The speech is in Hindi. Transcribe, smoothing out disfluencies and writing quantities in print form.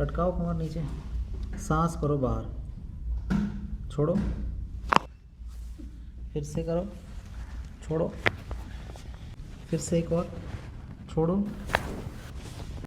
लटकाओ कमर नीचे, सांस करो बाहर, छोड़ो, फिर से करो, छोड़ो, फिर से एक और, छोड़ो,